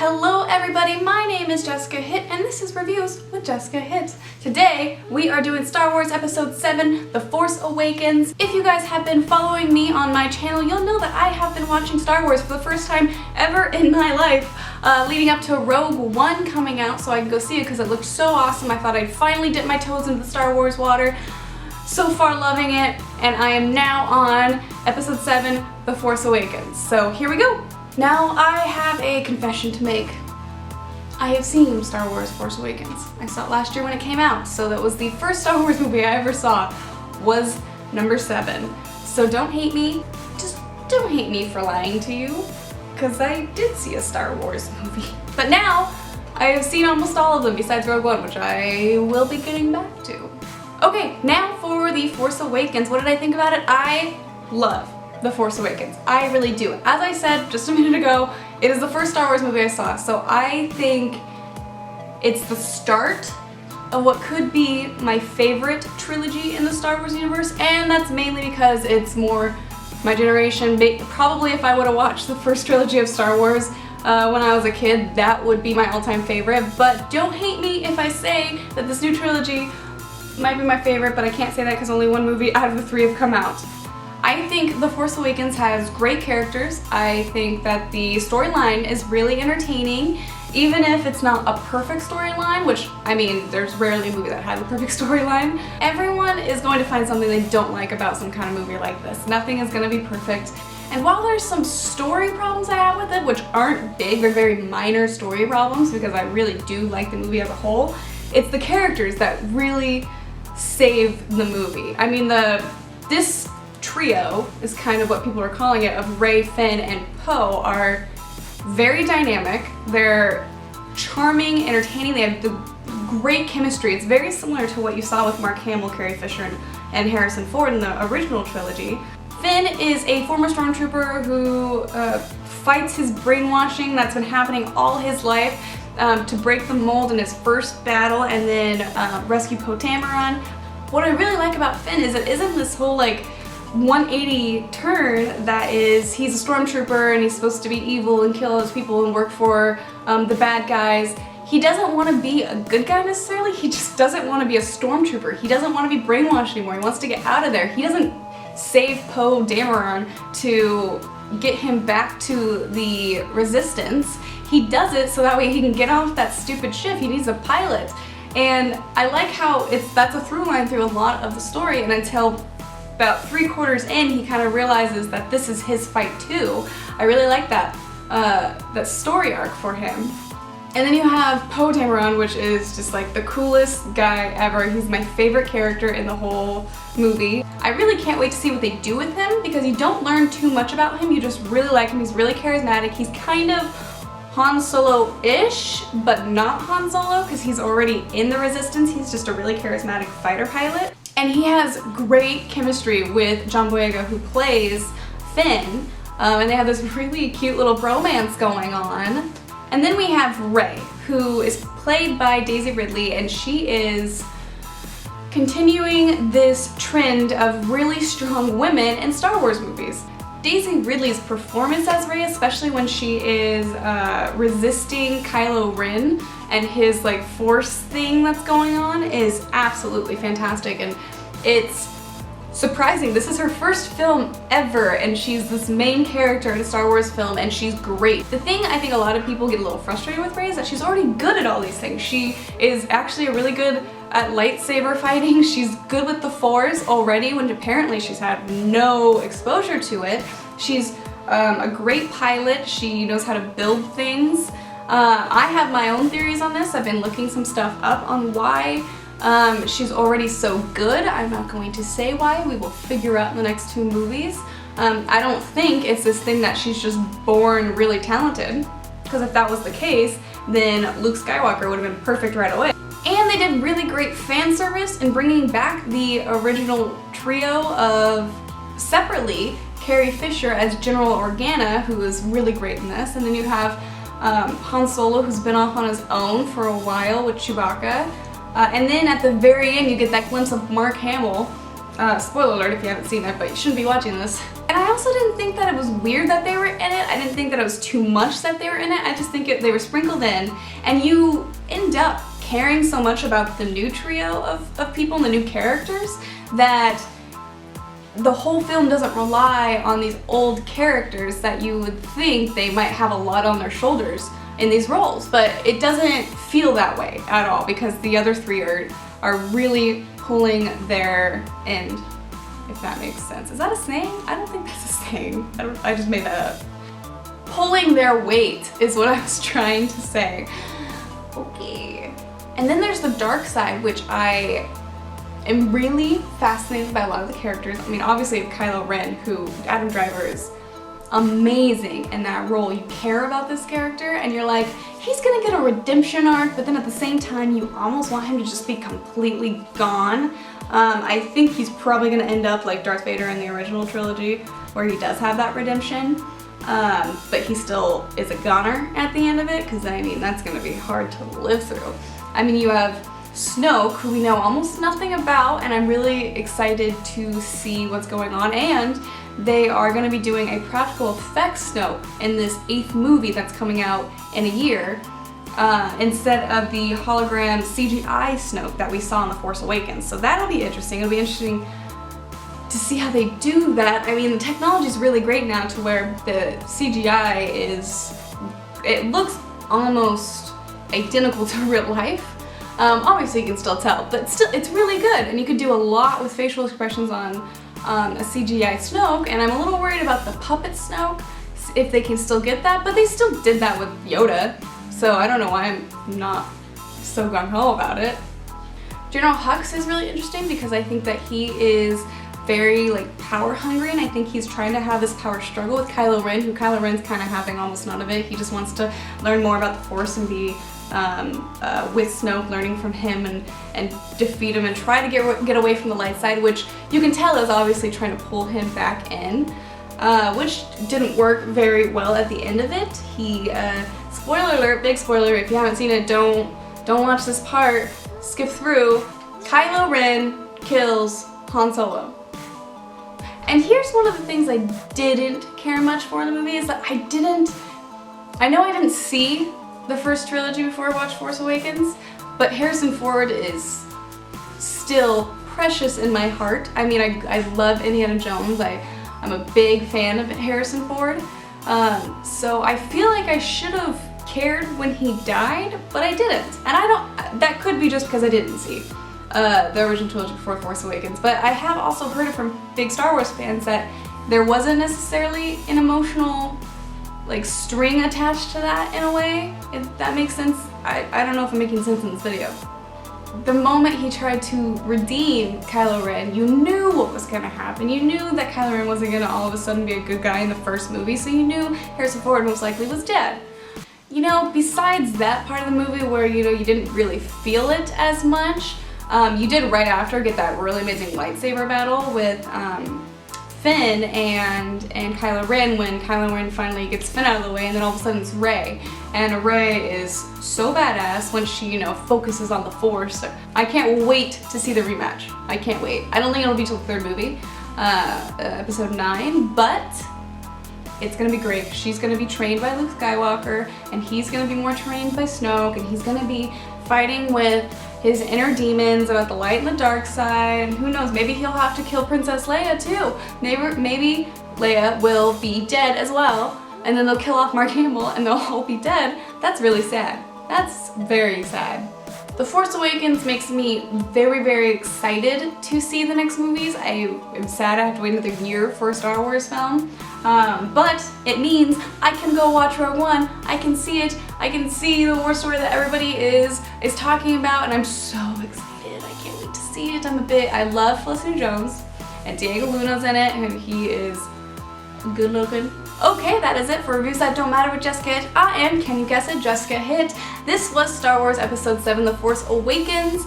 Hello everybody, my name is Jessica Hitt and this is Reviews with Jessica Hitt. Today we are doing Star Wars Episode 7, The Force Awakens. If you guys have been following me on my channel, you'll know that I have been watching Star Wars for the first time ever in my life, leading up to Rogue One coming out so I could go see it because it looked so awesome. I thought I'd finally dip my toes into the Star Wars water. So far loving it, and I am now on Episode 7, The Force Awakens. So here we go. Now I have a confession to make. I have seen Star Wars Force Awakens. I saw it last year when it came out, so that was the first Star Wars movie I ever saw, was number 7. So don't hate me, just don't hate me for lying to you, because I did see a Star Wars movie. But now, I have seen almost all of them besides Rogue One, which I will be getting back to. Okay, now for The Force Awakens. What did I think about it? I love The Force Awakens. I really do. As I said just a minute ago, it is the first Star Wars movie I saw, so I think it's the start of what could be my favorite trilogy in the Star Wars universe, and that's mainly because it's more my generation. Probably if I would have watched the first trilogy of Star Wars when I was a kid, that would be my all-time favorite, but don't hate me if I say that this new trilogy might be my favorite, but I can't say that because only one movie out of the 3 have come out. I think The Force Awakens has great characters. I think that the storyline is really entertaining, even if it's not a perfect storyline, which, I mean, there's rarely a movie that has a perfect storyline. Everyone is going to find something they don't like about some kind of movie like this. Nothing is going to be perfect. And while there's some story problems I have with it, which aren't big or very minor story problems, because I really do like the movie as a whole, it's the characters that really save the movie. I mean, this trio is kind of what people are calling it, of Rey, Finn, and Poe, are very dynamic. They're charming, entertaining, they have the great chemistry. It's very similar to what you saw with Mark Hamill, Carrie Fisher, and Harrison Ford in the original trilogy. Finn is a former stormtrooper who fights his brainwashing that's been happening all his life to break the mold in his first battle and then rescue Poe Dameron. What I really like about Finn is it isn't this whole like 180 turn that is he's a stormtrooper and he's supposed to be evil and kill his people and work for the bad guys. He doesn't want to be a good guy necessarily, he just doesn't want to be a stormtrooper. He doesn't want to be brainwashed anymore, he wants to get out of there. He doesn't save Poe Dameron to get him back to the Resistance. He does it so that way he can get off that stupid ship. He needs a pilot. And I like how that's a through line through a lot of the story, and until about 3/4 in he kind of realizes that this is his fight too. I really like that story arc for him. And then you have Poe Dameron, which is just like the coolest guy ever. He's my favorite character in the whole movie. I really can't wait to see what they do with him because you don't learn too much about him. You just really like him. He's really charismatic. He's kind of Han Solo-ish, but not Han Solo because he's already in the Resistance. He's just a really charismatic fighter pilot. And he has great chemistry with John Boyega, who plays Finn, and they have this really cute little bromance going on. And then we have Rey, who is played by Daisy Ridley, and she is continuing this trend of really strong women in Star Wars movies. Daisy Ridley's performance as Rey, especially when she is resisting Kylo Ren and his like force thing that's going on, is absolutely fantastic, and it's surprising. This is her first film ever, and she's this main character in a Star Wars film, and she's great. The thing I think a lot of people get a little frustrated with Rey is that she's already good at all these things. She is actually really good at lightsaber fighting. She's good with the Force already, when apparently she's had no exposure to it. She's a great pilot. She knows how to build things. I have my own theories on this. I've been looking some stuff up on why she's already so good. I'm not going to say why. We will figure out in the next 2 movies. I don't think it's this thing that she's just born really talented, because if that was the case, then Luke Skywalker would have been perfect right away. And they did really great fan service in bringing back the original trio of, separately, Carrie Fisher as General Organa, who is really great in this, and then you have Han Solo, who's been off on his own for a while with Chewbacca. And then at the very end you get that glimpse of Mark Hamill. Spoiler alert if you haven't seen it, but you shouldn't be watching this. And I also didn't think that it was weird that they were in it. I didn't think that it was too much that they were in it. I just think they were sprinkled in, and you end up caring so much about the new trio of people and the new characters that the whole film doesn't rely on these old characters that you would think they might have a lot on their shoulders in these roles, but it doesn't feel that way at all because the other three are really pulling their end, if that makes sense. Is that a saying? I don't think that's a saying. I just made that up. Pulling their weight is what I was trying to say. Okay. And then there's the dark side, which I am really fascinated by a lot of the characters. I mean, obviously Kylo Ren, who Adam Driver is amazing in that role. You care about this character and you're like, he's gonna get a redemption arc, but then at the same time you almost want him to just be completely gone. I think he's probably gonna end up like Darth Vader in the original trilogy, where he does have that redemption, but he still is a goner at the end of it, because I mean, that's gonna be hard to live through. I mean, you have Snoke, who we know almost nothing about, and I'm really excited to see what's going on, and they are going to be doing a practical effects Snoke in this 8th movie that's coming out in a year, instead of the hologram CGI Snoke that we saw in The Force Awakens. So that'll be interesting. It'll be interesting to see how they do that. I mean, the technology is really great now to where the CGI it looks almost identical to real life. Obviously you can still tell, but still it's really good, and you can do a lot with facial expressions on a CGI Snoke, and I'm a little worried about the puppet Snoke, if they can still get that, but they still did that with Yoda, so I don't know why I'm not so gung-ho about it. General Hux is really interesting because I think that he is very like power hungry, and I think he's trying to have this power struggle with Kylo Ren, who Kylo Ren's kind of having almost none of it. He just wants to learn more about the Force and be with Snoke, learning from him and defeat him and try to get away from the light side, which you can tell is obviously trying to pull him back in, which didn't work very well at the end of it. He, spoiler alert, big spoiler, if you haven't seen it, don't watch this part, skip through. Kylo Ren kills Han Solo. And here's one of the things I didn't care much for in the movie, is that I know I didn't see the first trilogy before I watched Force Awakens, but Harrison Ford is still precious in my heart. I mean, I love Indiana Jones. I'm a big fan of Harrison Ford. So I feel like I should have cared when he died, but I didn't. And that could be just because I didn't see the original trilogy before Force Awakens, but I have also heard it from big Star Wars fans that there wasn't necessarily an emotional like string attached to that in a way, if that makes sense. I don't know if I'm making sense in this video. The moment he tried to redeem Kylo Ren, you knew what was gonna happen. You knew that Kylo Ren wasn't gonna all of a sudden be a good guy in the first movie, so you knew Harrison Ford most likely was dead. You know, besides that part of the movie where, you know, you didn't really feel it as much, you did right after get that really amazing lightsaber battle with Finn and Kylo Ren, when Kylo Ren finally gets Finn out of the way, and then all of a sudden it's Rey. And Rey is so badass when she, you know, focuses on the Force. I can't wait to see the rematch. I can't wait. I don't think it'll be till the 3rd movie, episode 9, but it's gonna be great. She's gonna be trained by Luke Skywalker, and he's gonna be more trained by Snoke, and he's gonna be fighting with his inner demons about the light and the dark side. Who knows, maybe he'll have to kill Princess Leia too. Maybe Leia will be dead as well, and then they'll kill off Mark Hamill and they'll all be dead. That's really sad. That's very sad. The Force Awakens makes me very, very excited to see the next movies. I am sad I have to wait another year for a Star Wars film, but it means I can go watch Rogue One. I can see it. I can see the war story that everybody is talking about, and I'm so excited. I can't wait to see it. I love Felicity Jones, and Diego Luna's in it, and he is good looking. Okay, that is it for Reviews That Don't Matter with Jessica Hit. I am, can you guess it, Jessica Hit. This was Star Wars Episode 7, The Force Awakens.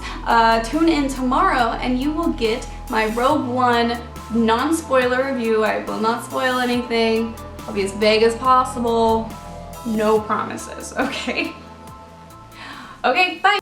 Tune in tomorrow and you will get my Rogue One non-spoiler review. I will not spoil anything. I'll be as vague as possible. No promises, okay? Okay, bye!